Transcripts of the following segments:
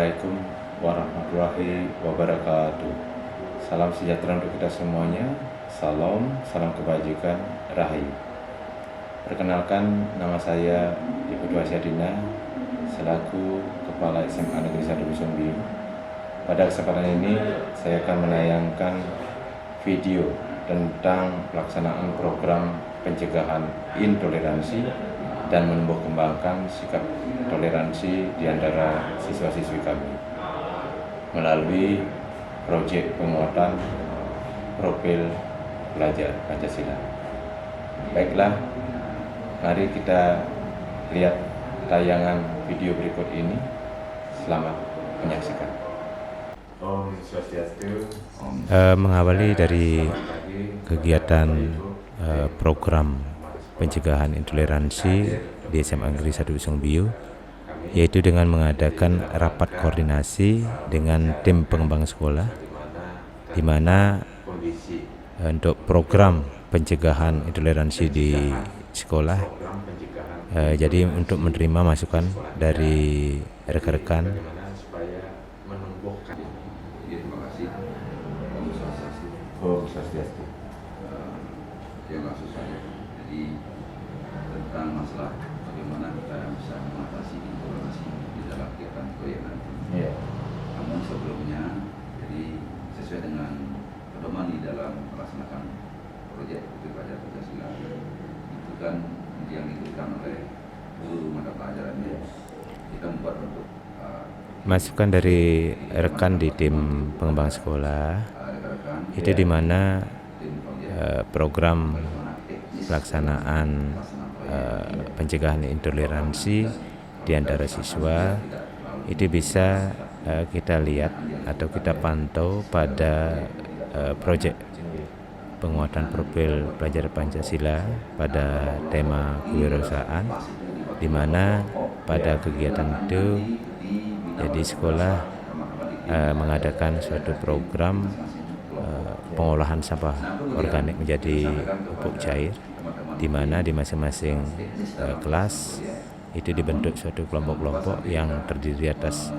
Assalamualaikum warahmatullahi wabarakatuh. Salam sejahtera untuk kita semuanya. Salam kebajikan, Rahayu. Perkenalkan, nama saya Ibu Dwi Asyadina selaku Kepala SMA Negeri 1 Dusun Biu. Pada kesempatan ini saya akan menayangkan video tentang pelaksanaan program pencegahan intoleransi dan menumbuh kembangkan sikap toleransi di antara siswa-siswi kami melalui proyek penguatan profil pelajar Pancasila. Baiklah, mari kita lihat tayangan video berikut ini. Selamat menyaksikan. Om Swastiastu. Mengawali dari kegiatan program pencegahan intoleransi di SMA Negeri 1 Dusun Biu, yaitu dengan mengadakan rapat koordinasi dengan tim pengembang sekolah, di mana untuk program pencegahan intoleransi di sekolah, jadi untuk menerima masukan dari rekan-rekan. Om Swastiastu. Yang kasus saya, jadi tentang masalah bagaimana kita bisa mengatasi intoleransi di dalam kegiatan proyek nanti. Ya. Namun sebelumnya, jadi sesuai dengan pedoman di dalam melaksanakan proyek pelajar Pancasila, itu kan yang diberikan oleh guru mata pelajarannya. Kita membuat bentuk Masukan dari rekan di tim pengembang sekolah itu di mana program pelaksanaan pencegahan intoleransi di antara siswa itu bisa kita lihat atau kita pantau pada proyek penguatan profil pelajar Pancasila pada tema kewirausahaan, di mana pada kegiatan itu jadi sekolah mengadakan suatu program pengolahan sampah organik menjadi pupuk cair, di mana di masing-masing kelas itu dibentuk suatu kelompok-kelompok yang terdiri atas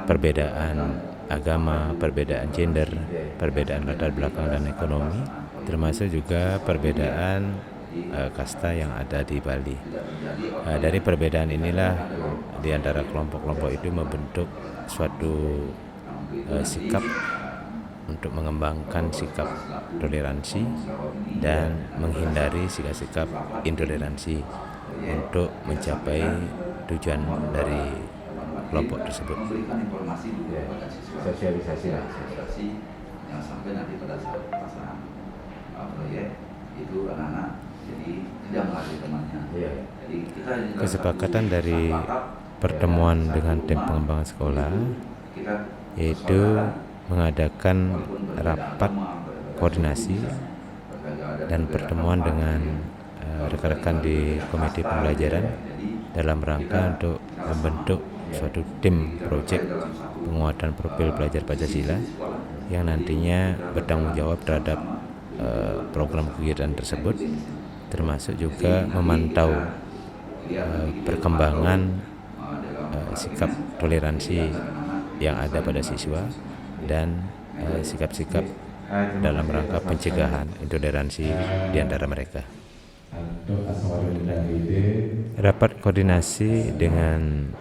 perbedaan agama, perbedaan gender, perbedaan latar belakang dan ekonomi, termasuk juga perbedaan kasta yang ada di Bali. Dari perbedaan inilah di antara kelompok-kelompok itu membentuk suatu sikap untuk mengembangkan sikap toleransi dan menghindari sikap-sikap intoleransi untuk mencapai tujuan dari kelompok tersebut. informasi Sosialisasi. yang sampai nanti pada saat pelaksanaan proyek itu anak-anak jadi tidak melalui temannya. Iya. Jadi kita Kesepakatan dari pertemuan dengan tim pengembangan sekolah yaitu mengadakan rapat koordinasi dan pertemuan dengan rekan-rekan di komite pembelajaran dalam rangka untuk membentuk suatu tim proyek penguatan profil pelajar Pancasila yang nantinya bertanggung jawab terhadap program kegiatan tersebut, termasuk juga memantau perkembangan sikap toleransi yang ada pada siswa dan sikap-sikap dalam rangka pencegahan intoleransi di antara mereka. Rapat koordinasi dengan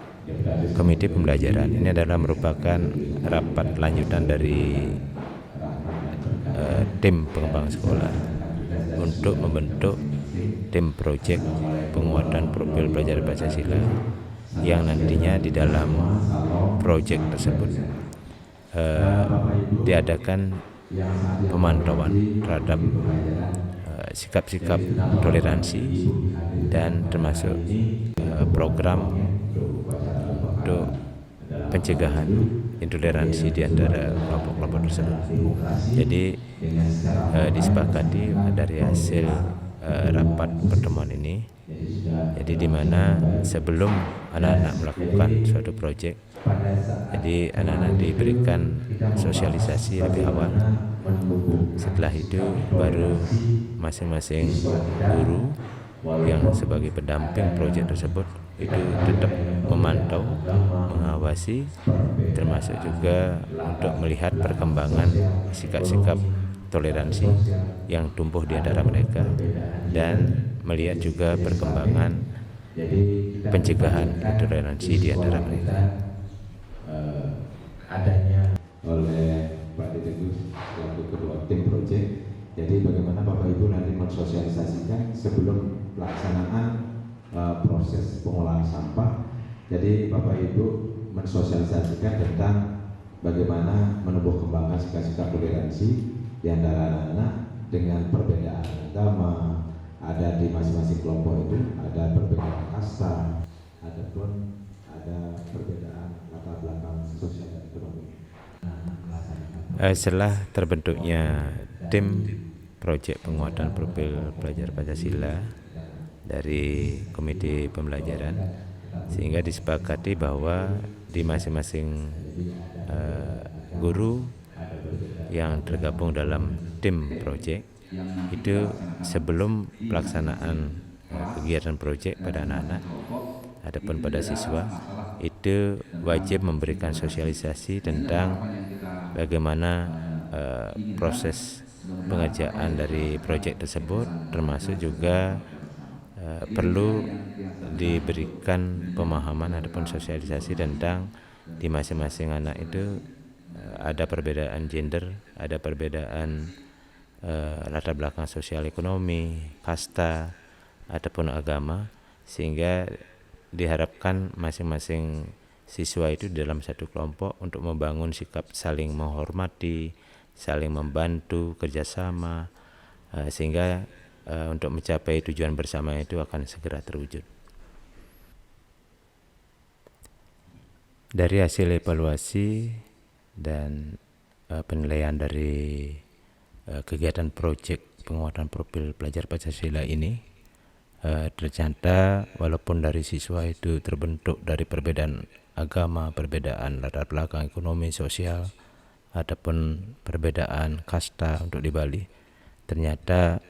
komite pembelajaran ini adalah merupakan rapat lanjutan dari tim pengembang sekolah untuk membentuk tim proyek penguatan profil pelajar Pancasila yang nantinya di dalam proyek tersebut diadakan pemantauan terhadap sikap-sikap toleransi dan termasuk program untuk pencegahan intoleransi di antara kelompok-kelompok tersebut. Jadi disepakati dari hasil rapat pertemuan ini, jadi di mana sebelum anak-anak melakukan suatu proyek, jadi anak-anak diberikan sosialisasi lebih awal. Setelah itu baru masing-masing guru yang sebagai pendamping proyek tersebut itu tetap memantau, mengawasi, termasuk juga untuk melihat perkembangan sikap-sikap toleransi yang tumbuh di antara mereka, dan melihat juga perkembangan pencegahan intoleransi di antara mereka. Adanya oleh Pak Ditegus selaku ketua tim proyek. Jadi bagaimana Bapak Ibu nanti mensosialisasikan sebelum pelaksanaan proses pengolahan sampah. Jadi Bapak Ibu mensosialisasikan tentang bagaimana menumbuh kembangkan sikap-sikap toleransi di antara anak-anak dengan perbedaan agama, ada di masing-masing kelompok itu, ada perbedaan kasta, ataupun ada perbedaan latar belakang sosial dan ekonomi. Setelah terbentuknya tim proyek penguatan profil pelajar Pancasila dari komite pembelajaran, sehingga disepakati bahwa di masing-masing guru yang tergabung dalam tim proyek itu sebelum pelaksanaan kegiatan proyek pada anak-anak ataupun pada siswa itu wajib memberikan sosialisasi tentang bagaimana proses pengerjaan dari proyek tersebut, termasuk juga perlu diberikan pemahaman ataupun sosialisasi tentang di masing-masing anak itu ada perbedaan gender, ada perbedaan latar belakang sosial ekonomi, kasta ataupun agama, sehingga diharapkan masing-masing siswa itu dalam satu kelompok untuk membangun sikap saling menghormati, saling membantu, kerjasama, sehingga untuk mencapai tujuan bersama itu akan segera terwujud. Dari hasil evaluasi dan penilaian dari kegiatan proyek penguatan profil pelajar Pancasila ini, ternyata walaupun dari siswa itu terbentuk dari perbedaan agama, perbedaan latar belakang ekonomi, sosial, ataupun perbedaan kasta untuk di Bali, ternyata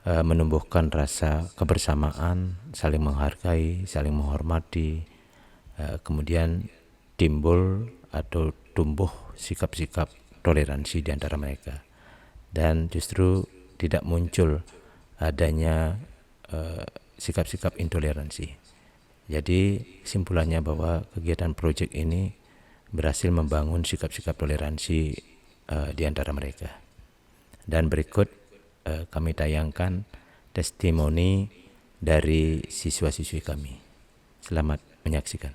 menumbuhkan rasa kebersamaan, saling menghargai, saling menghormati, kemudian timbul atau tumbuh sikap-sikap toleransi di antara mereka, dan justru tidak muncul adanya sikap-sikap intoleransi. Jadi kesimpulannya bahwa kegiatan proyek ini berhasil membangun sikap-sikap toleransi di antara mereka. Dan berikut kami tayangkan testimoni dari siswa-siswi kami. Selamat menyaksikan.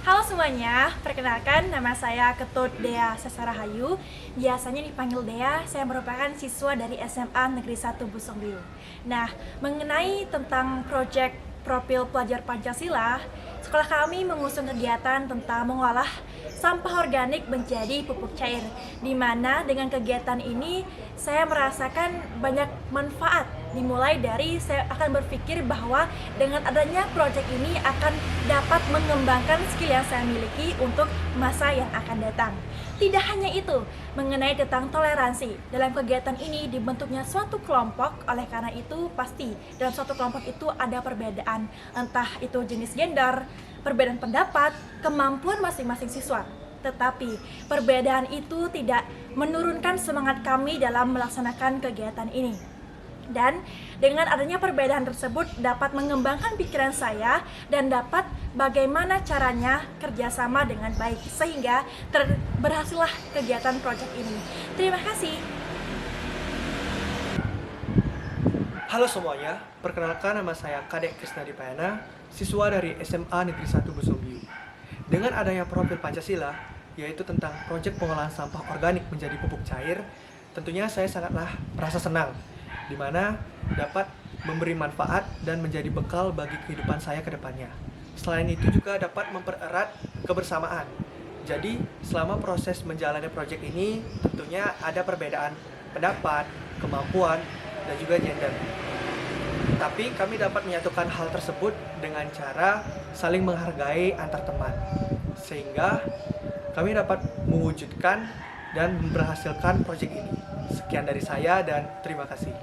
Halo semuanya, perkenalkan nama saya Ketut Dea Sesarahayu. Biasanya dipanggil Dea, saya merupakan siswa dari SMA Negeri 1 Busongbiu. Nah, mengenai tentang proyek profil pelajar Pancasila, sekolah kami mengusung kegiatan tentang mengolah sampah organik menjadi pupuk cair, di mana dengan kegiatan ini saya merasakan banyak manfaat. Dimulai dari saya akan berpikir bahwa dengan adanya proyek ini akan dapat mengembangkan skill yang saya miliki untuk masa yang akan datang. Tidak hanya itu, mengenai tentang toleransi, dalam kegiatan ini dibentuknya suatu kelompok, oleh karena itu pasti dalam suatu kelompok itu ada perbedaan, entah itu jenis gender, perbedaan pendapat, kemampuan masing-masing siswa. Tetapi perbedaan itu tidak menurunkan semangat kami dalam melaksanakan kegiatan ini. Dan dengan adanya perbedaan tersebut dapat mengembangkan pikiran saya dan dapat bagaimana caranya kerjasama dengan baik, sehingga berhasillah kegiatan proyek ini. Terima kasih. Halo semuanya, perkenalkan nama saya Kadek Krisna Dipayana, siswa dari SMA Negeri 1 Busongbiu. Dengan adanya profil Pancasila, yaitu tentang proyek pengolahan sampah organik menjadi pupuk cair, tentunya saya sangatlah merasa senang, di mana dapat memberi manfaat dan menjadi bekal bagi kehidupan saya ke depannya. Selain itu juga dapat mempererat kebersamaan. Jadi, selama proses menjalani proyek ini, tentunya ada perbedaan pendapat, kemampuan, dan juga gender. Tapi kami dapat menyatukan hal tersebut dengan cara saling menghargai antar teman, sehingga kami dapat mewujudkan dan memberhasilkan proyek ini. Sekian dari saya dan terima kasih.